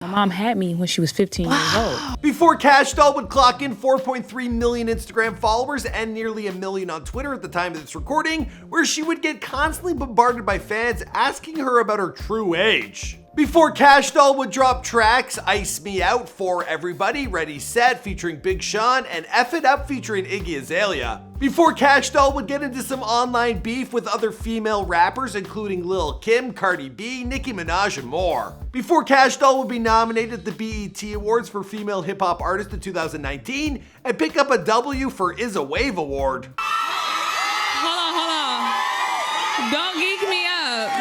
My mom had me when she was 15 years old. Before Kash Doll would clock in 4.3 million Instagram followers and nearly 1 million on Twitter at the time of this recording, where she would get constantly bombarded by fans asking her about her true age. Before Kash Doll would drop tracks Ice Me Out, For Everybody, Ready Set featuring Big Sean, and F It Up featuring Iggy Azalea. Before Kash Doll would get into some online beef with other female rappers including Lil' Kim, Cardi B, Nicki Minaj, and more. Before Kash Doll would be nominated at the BET Awards for Female Hip Hop Artist in 2019 and pick up a W for Is a Wave Award. Hold on. Don't geek me up.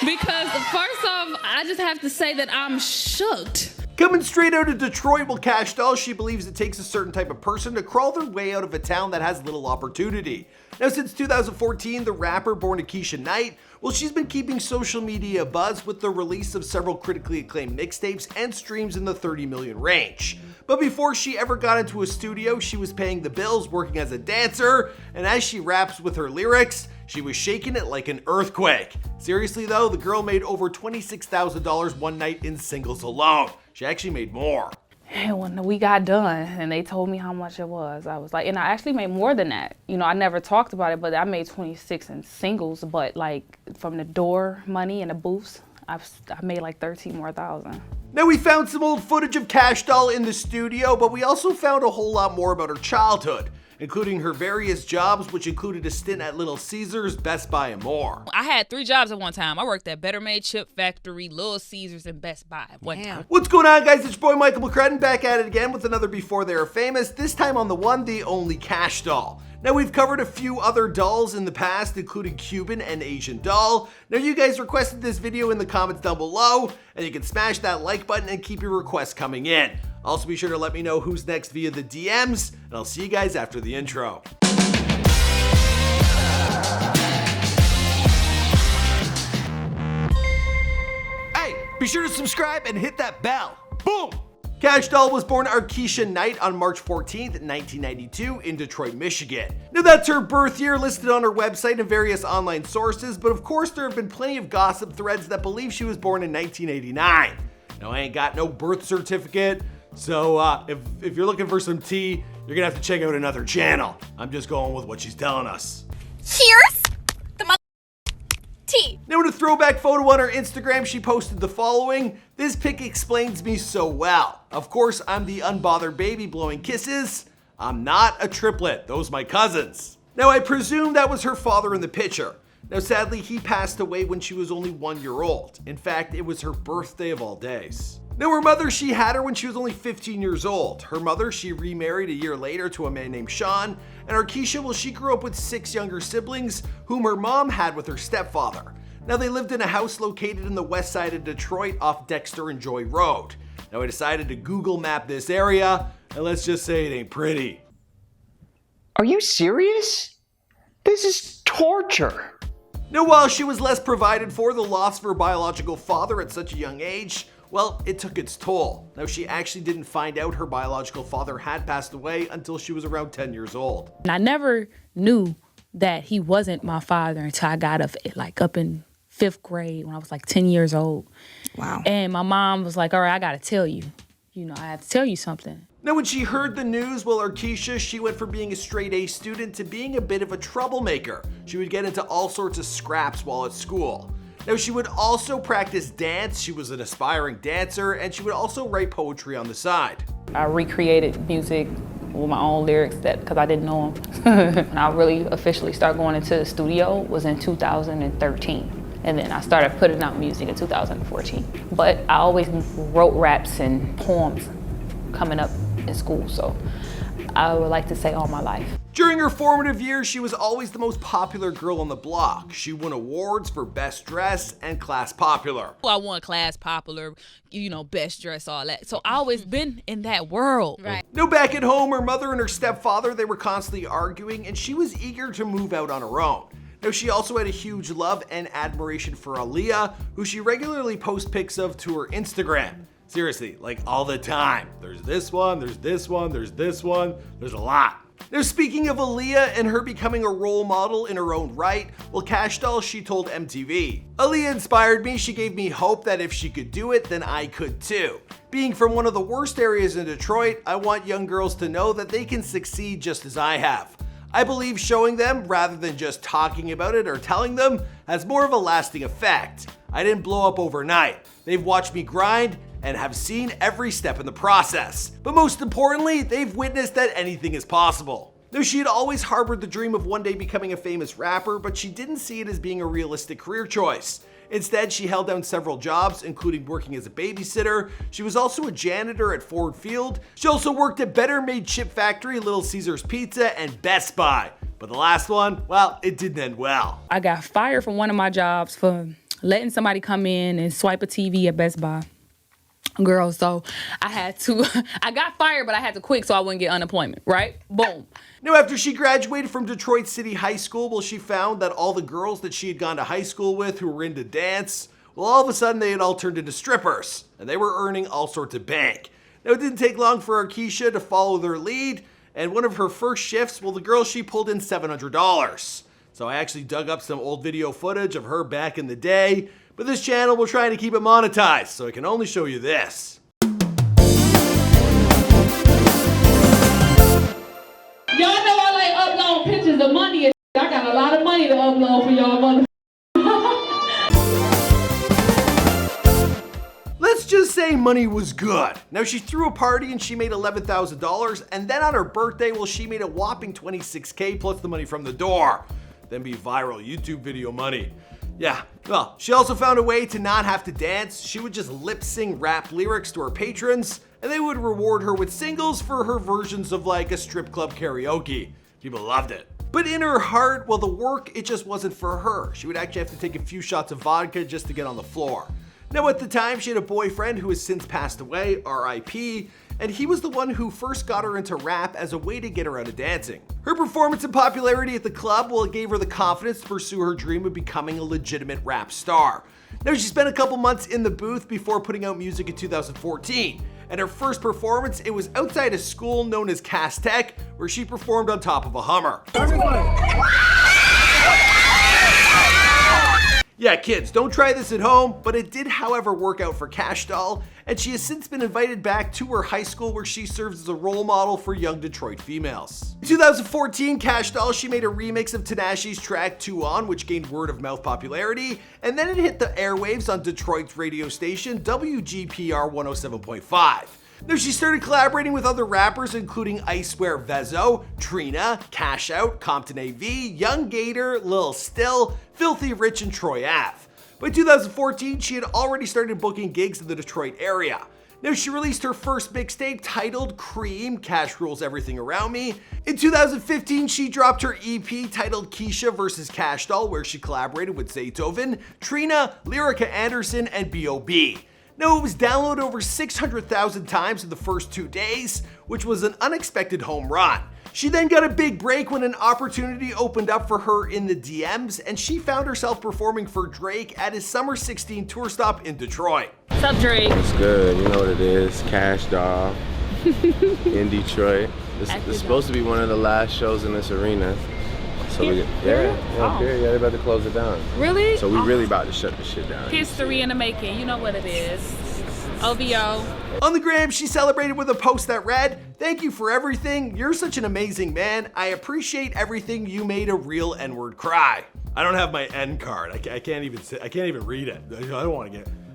Because first off, I just have to say that I'm shooked. Coming straight out of Detroit with Kash Doll, she believes it takes a certain type of person to crawl their way out of a town that has little opportunity. Now, since 2014, the rapper born Akeisha Knight, well, she's been keeping social media abuzz with the release of several critically acclaimed mixtapes and streams in the 30 million range. But before she ever got into a studio, she was paying the bills, working as a dancer, and as she raps with her lyrics, she was shaking it like an earthquake. Seriously though, the girl made over $26,000 one night in singles alone. She actually made more. And when we got done and they told me how much it was, I was like, and I actually made more than that. You know, I never talked about it, but I made 26 in singles, but like from the door money and the booths, I made like 13 more thousand. Now, we found some old footage of Kash Doll in the studio, but we also found a whole lot more about her childhood, including her various jobs, which included a stint at Little Caesars, Best Buy, and more. I had 3 jobs at one time. I worked at Better Made Chip Factory, Little Caesars, and Best Buy at one time. What's going on, guys? It's your boy Michael McCrudden back at it again with another Before They Were Famous, this time on the one, the only Kash Doll. Now, we've covered a few other dolls in the past, including Cuban and Asian Doll. Now, you guys requested this video in the comments down below, and you can smash that like button and keep your requests coming in. Also, be sure to let me know who's next via the DMs, and I'll see you guys after the intro. Hey, be sure to subscribe and hit that bell. Boom! Kash Doll was born Akeisha Knight on March 14th, 1992 in Detroit, Michigan. Now, that's her birth year listed on her website and various online sources, but of course there have been plenty of gossip threads that believe she was born in 1989. Now, I ain't got no birth certificate, so if you're looking for some tea, you're gonna have to check out another channel. I'm just going with what she's telling us. Cheers! The tea. Now, in a throwback photo on her Instagram, she posted the following. This pic explains me so well. Of course, I'm the unbothered baby blowing kisses. I'm not a triplet, those my cousins. Now, I presume that was her father in the picture. Now, sadly, he passed away when she was only 1 year old. In fact, it was her birthday of all days. Now, her mother, she had her when she was only 15 years old. Her mother, she remarried a year later to a man named Sean. And Akeisha, well, she grew up with 6 younger siblings, whom her mom had with her stepfather. Now, they lived in a house located in the west side of Detroit off Dexter and Joy Road. Now, I decided to Google map this area, and let's just say it ain't pretty. Are you serious? This is torture. Now, while she was less provided for, the loss of her biological father at such a young age, well, it took its toll. Now, she actually didn't find out her biological father had passed away until she was around 10 years old. And I never knew that he wasn't my father until I got up in 5th grade when I was like 10 years old. Wow. And my mom was like, all right, I gotta tell you. You know, I have to tell you something. Now, when she heard the news, well, Akeisha, she went from being a straight A student to being a bit of a troublemaker. She would get into all sorts of scraps while at school. Now, she would also practice dance. She was an aspiring dancer, and she would also write poetry on the side. I recreated music with my own lyrics because I didn't know them. When I really officially started going into the studio was in 2013. And then I started putting out music in 2014. But I always wrote raps and poems coming up in school, so I would like to say all my life. During her formative years, she was always the most popular girl on the block. She won awards for Best Dress and Class Popular. I won Class Popular, Best Dress, all that. So I always been in that world. Right. Now, back at home, her mother and her stepfather, they were constantly arguing, and she was eager to move out on her own. Now, she also had a huge love and admiration for Aaliyah, who she regularly posts pics of to her Instagram. Seriously, like all the time. There's this one, there's this one, there's this one, there's a lot. Now, speaking of Aaliyah and her becoming a role model in her own right, well, Kash Doll, she told MTV, "Aaliyah inspired me. She gave me hope that if she could do it, then I could too. Being from one of the worst areas in Detroit, I want young girls to know that they can succeed just as I have. I believe showing them, rather than just talking about it or telling them, has more of a lasting effect. I didn't blow up overnight. They've watched me grind and have seen every step in the process. But most importantly, they've witnessed that anything is possible." Now, she had always harbored the dream of one day becoming a famous rapper, but she didn't see it as being a realistic career choice. Instead, she held down several jobs, including working as a babysitter. She was also a janitor at Ford Field. She also worked at Better Made Chip Factory, Little Caesars Pizza, and Best Buy. But the last one, well, it didn't end well. I got fired from one of my jobs for letting somebody come in and swipe a TV at Best Buy. Girl, so I got fired, but I had to quit so I wouldn't get unemployment, right? Boom. Now, after she graduated from Detroit City High School, well, she found that all the girls that she had gone to high school with who were into dance, well, all of a sudden they had all turned into strippers, and they were earning all sorts of bank. Now, it didn't take long for Keisha to follow their lead, and one of her first shifts, well, the girl, she pulled in $700. So I actually dug up some old video footage of her back in the day, but this channel will try to keep it monetized, so I can only show you this. Y'all know I like upload pictures of money and I got a lot of money to upload for y'all mother. Let's just say money was good. Now, she threw a party and she made $11,000, and then on her birthday, well, she made a whopping $26K plus the money from the door. Then be viral YouTube video money. Yeah, well, she also found a way to not have to dance. She would just lip sing rap lyrics to her patrons, and they would reward her with singles for her versions of like a strip club karaoke. People loved it. But in her heart, well, the work, it just wasn't for her. She would actually have to take a few shots of vodka just to get on the floor. Now, at the time, she had a boyfriend who has since passed away, RIP, and he was the one who first got her into rap as a way to get her out of dancing. Her performance and popularity at the club, well, it gave her the confidence to pursue her dream of becoming a legitimate rap star. Now, she spent a couple months in the booth before putting out music in 2014, and her first performance, it was outside a school known as Cass Tech, where she performed on top of a Hummer. Yeah, kids, don't try this at home, but it did, however, work out for Kash Doll, and she has since been invited back to her high school where she serves as a role model for young Detroit females. In 2014, Kash Doll, she made a remix of Tinashe's track 2 On, which gained word-of-mouth popularity, and then it hit the airwaves on Detroit's radio station, WGPR 107.5. Now, she started collaborating with other rappers, including I Swear Vezo, Trina, Cash Out, Compton AV, Young Gator, Lil Still, Filthy Rich, and Troy Ave. By 2014, she had already started booking gigs in the Detroit area. Now, she released her first mixtape titled Cream, Cash Rules Everything Around Me. In 2015, she dropped her EP titled Keisha vs. Kash Doll, where she collaborated with Zaytoven, Trina, Lyrica Anderson, and B.O.B. Now, it was downloaded over 600,000 times in the first 2 days, which was an unexpected home run. She then got a big break when an opportunity opened up for her in the DMs, and she found herself performing for Drake at his Summer 16 tour stop in Detroit. What's up, Drake? It's good, you know what it is, Kash Doll in Detroit. It's supposed to be one of the last shows in this arena. So period, they're about to close it down. Really? So we really about to shut the shit down. History in the making, you know what it is. OVO. On the gram, she celebrated with a post that read, "Thank you for everything. You're such an amazing man. I appreciate everything. You made a real N-word cry." I don't have my N card. I can't even read it. I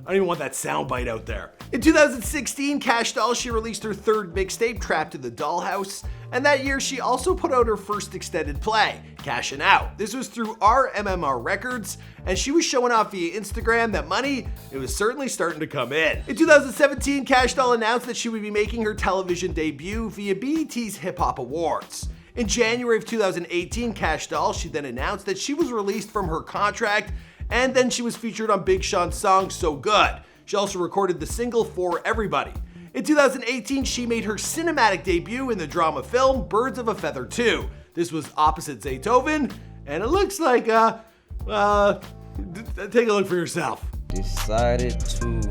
don't even want that soundbite out there. In 2016, Kash Doll, she released her third mixtape, Trapped in the Dollhouse, and that year she also put out her first extended play, Cashin' Out. This was through RMMR Records, and she was showing off via Instagram that money, it was certainly starting to come in. In 2017, Kash Doll announced that she would be making her television debut via BET's Hip Hop Awards. In January of 2018, Kash Doll, she then announced that she was released from her contract, and then she was featured on Big Sean's song So Good. She also recorded the single For Everybody. In 2018, she made her cinematic debut in the drama film Birds of a Feather 2. This was opposite Zaytoven, and it looks like, take a look for yourself. Decided to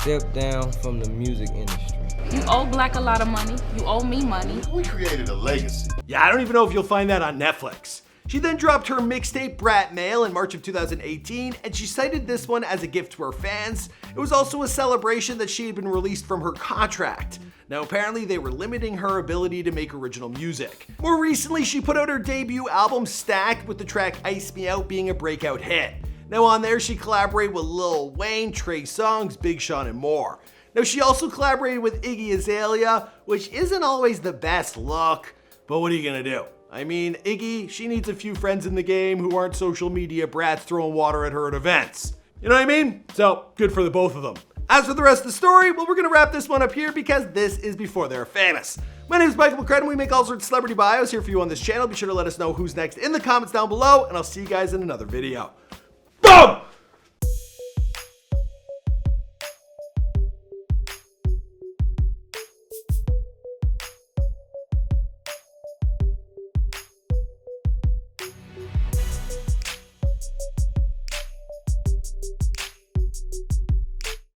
step down from the music industry. You owe Black a lot of money. You owe me money. We created a legacy. Yeah, I don't even know if you'll find that on Netflix. She then dropped her mixtape Brat Mail in March of 2018, and she cited this one as a gift to her fans. It was also a celebration that she had been released from her contract. Now apparently they were limiting her ability to make original music. More recently, she put out her debut album Stacked, with the track Ice Me Out being a breakout hit. Now on there she collaborated with Lil Wayne, Trey Songz, Big Sean, and more. Now she also collaborated with Iggy Azalea, which isn't always the best look, but what are you gonna do? I mean, Iggy, she needs a few friends in the game who aren't social media brats throwing water at her at events. You know what I mean? So, good for the both of them. As for the rest of the story, well, we're gonna wrap this one up here because this is Before They're Famous. My name is Michael McCrudden. We make all sorts of celebrity bios here for you on this channel. Be sure to let us know who's next in the comments down below, and I'll see you guys in another video. Boom!